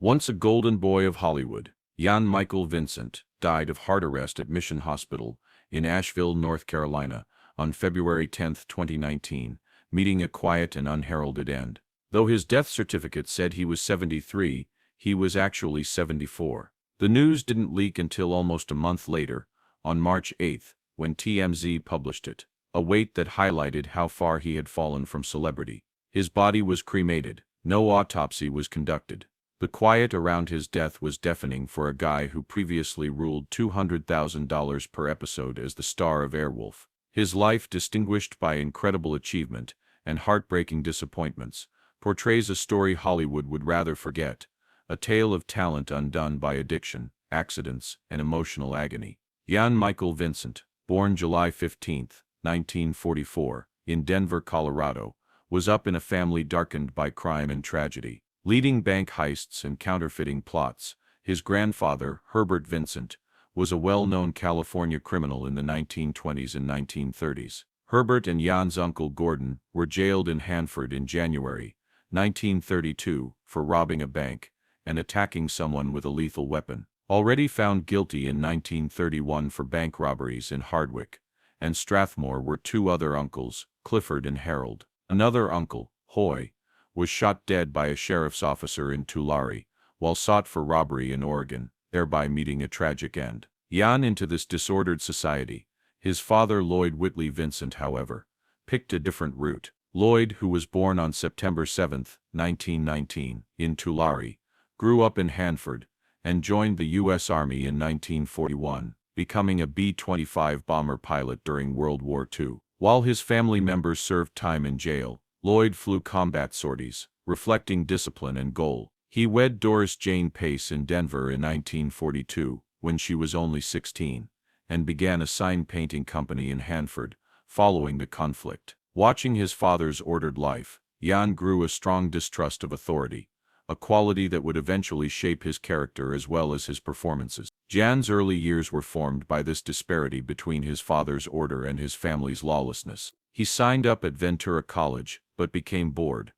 Once a golden boy of Hollywood, Jan Michael Vincent died of heart arrest at Mission Hospital in Asheville, North Carolina, on February 10, 2019, meeting a quiet and unheralded end. Though his death certificate said he was 73, he was actually 74. The news didn't leak until almost a month later, on March 8, when TMZ published it, a weight that highlighted how far he had fallen from celebrity. His body was cremated. No autopsy was conducted. The quiet around his death was deafening for a guy who previously ruled $200,000 per episode as the star of Airwolf. His life, distinguished by incredible achievement and heartbreaking disappointments, portrays a story Hollywood would rather forget, a tale of talent undone by addiction, accidents, and emotional agony. Jan Michael Vincent, born July 15, 1944, in Denver, Colorado, was up in a family darkened by crime and tragedy. Leading bank heists and counterfeiting plots, his grandfather, Herbert Vincent, was a well-known California criminal in the 1920s and 1930s. Herbert and Jan's uncle Gordon were jailed in Hanford in January 1932 for robbing a bank and attacking someone with a lethal weapon. Already found guilty in 1931 for bank robberies in Hardwick and Strathmore were two other uncles, Clifford and Harold. Another uncle, Hoy, was shot dead by a sheriff's officer in Tulare, while sought for robbery in Oregon, thereby meeting a tragic end. Jan into this disordered society. His father, Lloyd Whitley Vincent, however, picked a different route. Lloyd, who was born on September 7, 1919, in Tulare, grew up in Hanford, and joined the U.S. Army in 1941, becoming a B-25 bomber pilot during World War II. While his family members served time in jail, Lloyd flew combat sorties, reflecting discipline and goal. He wed Doris Jane Pace in Denver in 1942, when she was only 16, and began a sign painting company in Hanford, following the conflict. Watching his father's ordered life, Jan grew a strong distrust of authority, a quality that would eventually shape his character as well as his performances. Jan's early years were formed by this disparity between his father's order and his family's lawlessness. He signed up at Ventura College, but became bored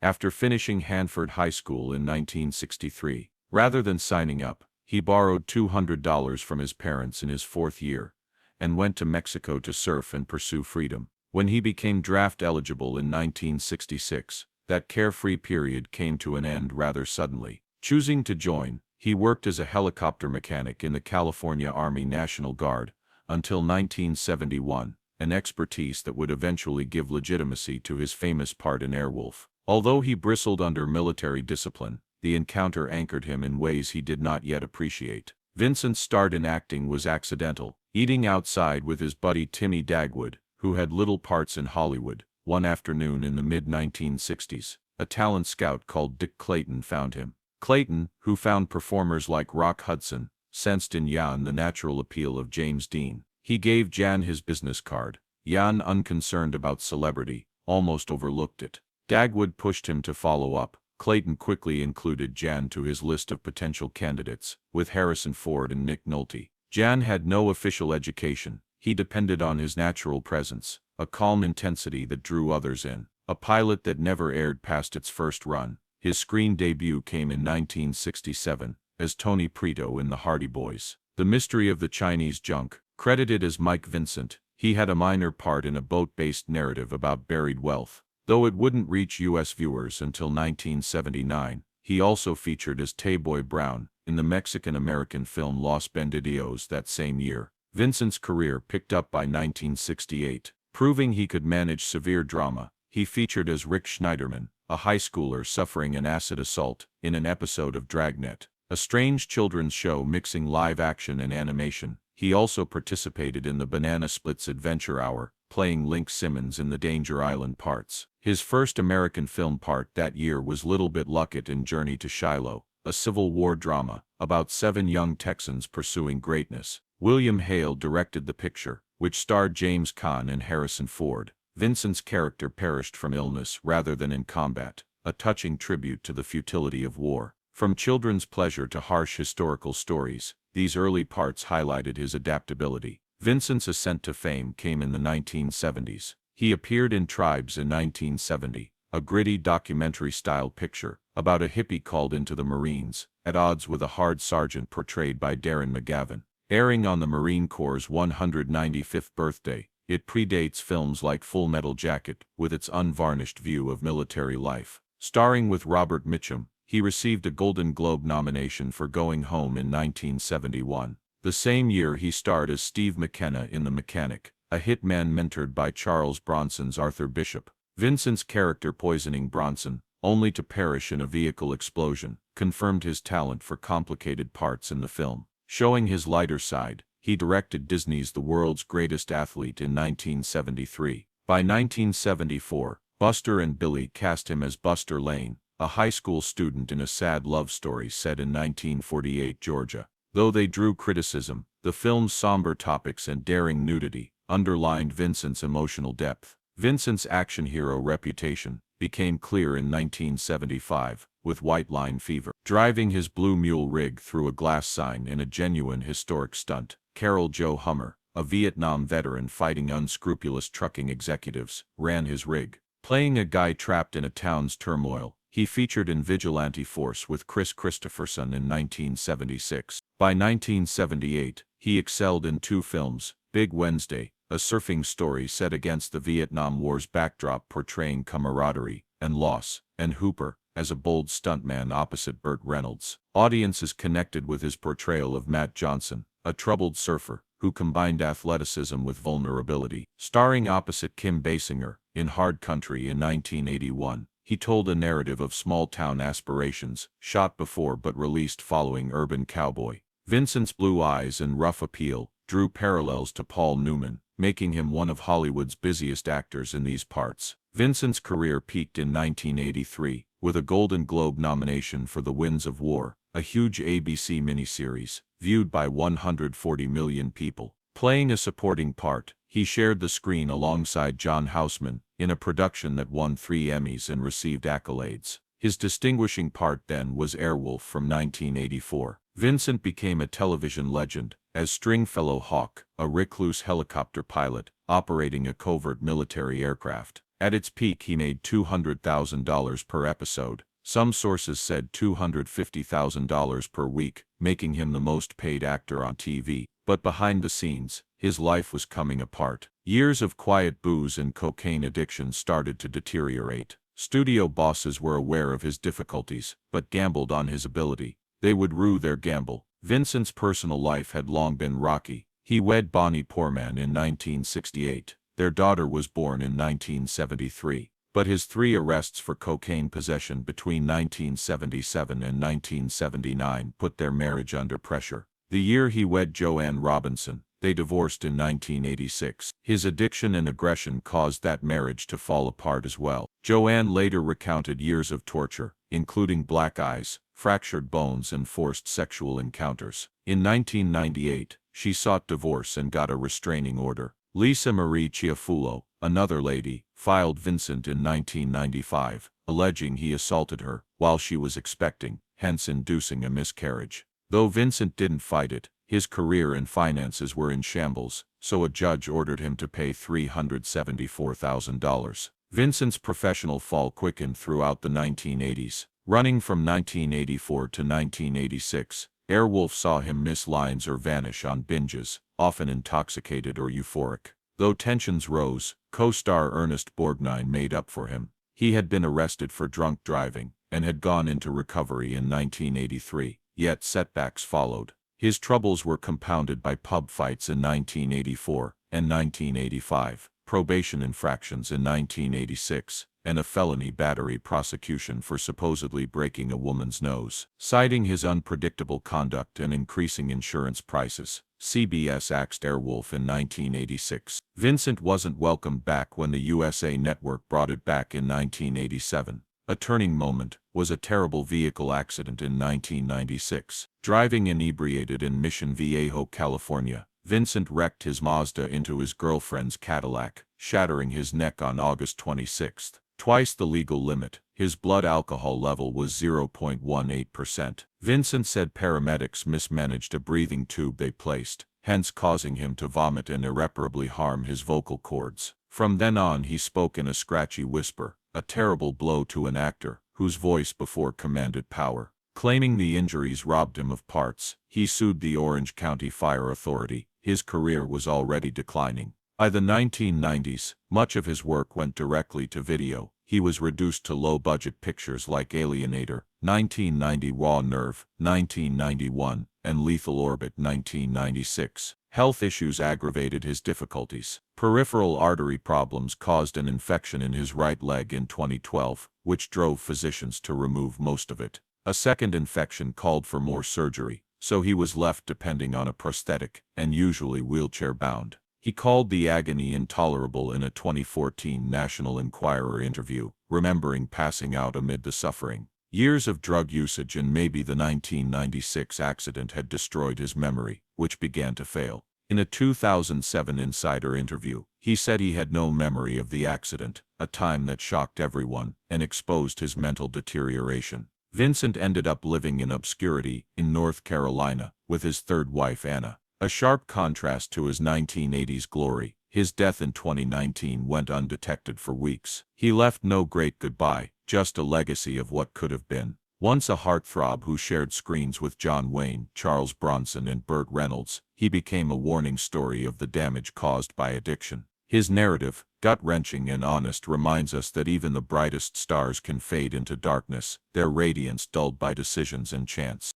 after finishing Hanford High School in 1963. Rather than signing up, he borrowed $200 from his parents in his fourth year and went to Mexico to surf and pursue freedom. When he became draft eligible in 1966, that carefree period came to an end rather suddenly. Choosing to join, he worked as a helicopter mechanic in the California Army National Guard until 1971, an expertise that would eventually give legitimacy to his famous part in Airwolf. Although he bristled under military discipline, the encounter anchored him in ways he did not yet appreciate. Vincent's start in acting was accidental, eating outside with his buddy Timmy Dagwood, who had little parts in Hollywood. One afternoon in the mid-1960s, a talent scout called Dick Clayton found him. Clayton, who found performers like Rock Hudson, sensed in Jan the natural appeal of James Dean. He gave Jan his business card. Jan, unconcerned about celebrity, almost overlooked it. Dagwood pushed him to follow up. Clayton quickly included Jan to his list of potential candidates, with Harrison Ford and Nick Nolte. Jan had no official education. He depended on his natural presence, a calm intensity that drew others in. A pilot that never aired past its first run. His screen debut came in 1967, as Tony Preto in The Hardy Boys. The Mystery of the Chinese Junk. Credited as Mike Vincent, he had a minor part in a boat-based narrative about buried wealth. Though it wouldn't reach U.S. viewers until 1979, he also featured as Tay-Boy Brown in the Mexican-American film Los Bandidos that same year. Vincent's career picked up by 1968. Proving he could manage severe drama, he featured as Rick Schneiderman, a high schooler suffering an acid assault, in an episode of Dragnet, a strange children's show mixing live action and animation. He also participated in the Banana Splits Adventure Hour, playing Link Simmons in the Danger Island parts. His first American film part that year was Little Bit Luckett in Journey to Shiloh, a Civil War drama about 7 young Texans pursuing greatness. William Hale directed the picture, which starred James Caan and Harrison Ford. Vincent's character perished from illness rather than in combat, a touching tribute to the futility of war. From children's pleasure to harsh historical stories, these early parts highlighted his adaptability. Vincent's ascent to fame came in the 1970s. He appeared in Tribes in 1970, a gritty documentary-style picture about a hippie called into the Marines, at odds with a hard sergeant portrayed by Darren McGavin. Airing on the Marine Corps' 195th birthday, it predates films like Full Metal Jacket, with its unvarnished view of military life. Starring with Robert Mitchum, he received a Golden Globe nomination for Going Home in 1971. The same year he starred as Steve McKenna in The Mechanic, a hitman mentored by Charles Bronson's Arthur Bishop. Vincent's character poisoning Bronson, only to perish in a vehicle explosion, confirmed his talent for complicated parts in the film. Showing his lighter side, he directed Disney's The World's Greatest Athlete in 1973. By 1974, Buster and Billy cast him as Buster Lane, a high school student in a sad love story set in 1948 Georgia. Though they drew criticism, the film's somber topics and daring nudity underlined Vincent's emotional depth. Vincent's action hero reputation became clear in 1975, with White Line Fever. Driving his Blue Mule rig through a glass sign in a genuine historic stunt, Carroll Joe Hummer, a Vietnam veteran fighting unscrupulous trucking executives, ran his rig. Playing a guy trapped in a town's turmoil, he featured in Vigilante Force with Chris Christopherson in 1976. By 1978, he excelled in two films, Big Wednesday, a surfing story set against the Vietnam War's backdrop portraying camaraderie and loss, and Hooper, as a bold stuntman opposite Burt Reynolds. Audiences connected with his portrayal of Matt Johnson, a troubled surfer, who combined athleticism with vulnerability. Starring opposite Kim Basinger, in Hard Country in 1981, he told a narrative of small-town aspirations, shot before but released following Urban Cowboy. Vincent's blue eyes and rough appeal drew parallels to Paul Newman, making him one of Hollywood's busiest actors in these parts. Vincent's career peaked in 1983, with a Golden Globe nomination for The Winds of War, a huge ABC miniseries, viewed by 140 million people. Playing a supporting part, he shared the screen alongside John Houseman, in a production that won 3 Emmys and received accolades. His distinguishing part then was Airwolf from 1984. Vincent became a television legend, as Stringfellow Hawk, a recluse helicopter pilot, operating a covert military aircraft. At its peak he made $200,000 per episode. Some sources said $250,000 per week, making him the most paid actor on TV. But behind the scenes, his life was coming apart. Years of quiet booze and cocaine addiction started to deteriorate. Studio bosses were aware of his difficulties, but gambled on his ability. They would rue their gamble. Vincent's personal life had long been rocky. He wed Bonnie Poorman in 1968. Their daughter was born in 1973. But his 3 arrests for cocaine possession between 1977 and 1979 put their marriage under pressure. The year he wed Joanne Robinson, they divorced in 1986. His addiction and aggression caused that marriage to fall apart as well. Joanne later recounted years of torture, including black eyes, fractured bones and forced sexual encounters. In 1998, she sought divorce and got a restraining order. Lisa Marie Chiafullo, another lady, filed Vincent in 1995, alleging he assaulted her while she was expecting, hence inducing a miscarriage. Though Vincent didn't fight it, his career and finances were in shambles, so a judge ordered him to pay $374,000. Vincent's professional fall quickened throughout the 1980s. Running from 1984 to 1986, Airwolf saw him miss lines or vanish on binges, often intoxicated or euphoric. Though tensions rose, co-star Ernest Borgnine made up for him. He had been arrested for drunk driving, and had gone into recovery in 1983, yet setbacks followed. His troubles were compounded by pub fights in 1984 and 1985, probation infractions in 1986, and a felony battery prosecution for supposedly breaking a woman's nose. Citing his unpredictable conduct and increasing insurance prices, CBS axed Airwolf in 1986. Vincent wasn't welcomed back when the USA Network brought it back in 1987. A turning moment was a terrible vehicle accident in 1996. Driving inebriated in Mission Viejo, California, Vincent wrecked his Mazda into his girlfriend's Cadillac, shattering his neck on August 26. Twice the legal limit, his blood alcohol level was 0.18%. Vincent said paramedics mismanaged a breathing tube they placed, hence causing him to vomit and irreparably harm his vocal cords. From then on he spoke in a scratchy whisper, a terrible blow to an actor whose voice before commanded power. Claiming the injuries robbed him of parts, he sued the Orange County Fire Authority. His career was already declining. By the 1990s, much of his work went directly to video. He was reduced to low-budget pictures like Alienator, 1990, Raw Nerve, 1991, and Lethal Orbit, 1996. Health issues aggravated his difficulties. Peripheral artery problems caused an infection in his right leg in 2012, which drove physicians to remove most of it. A second infection called for more surgery, so he was left depending on a prosthetic, and usually wheelchair-bound. He called the agony intolerable in a 2014 National Enquirer interview, remembering passing out amid the suffering. Years of drug usage and maybe the 1996 accident had destroyed his memory, which began to fail. In a 2007 Insider interview, he said he had no memory of the accident, a time that shocked everyone and exposed his mental deterioration. Vincent ended up living in obscurity in North Carolina with his third wife Anna. A sharp contrast to his 1980s glory, his death in 2019 went undetected for weeks. He left no great goodbye, just a legacy of what could have been. Once a heartthrob who shared screens with John Wayne, Charles Bronson and Burt Reynolds, he became a warning story of the damage caused by addiction. His narrative, gut-wrenching and honest, reminds us that even the brightest stars can fade into darkness, their radiance dulled by decisions and chance.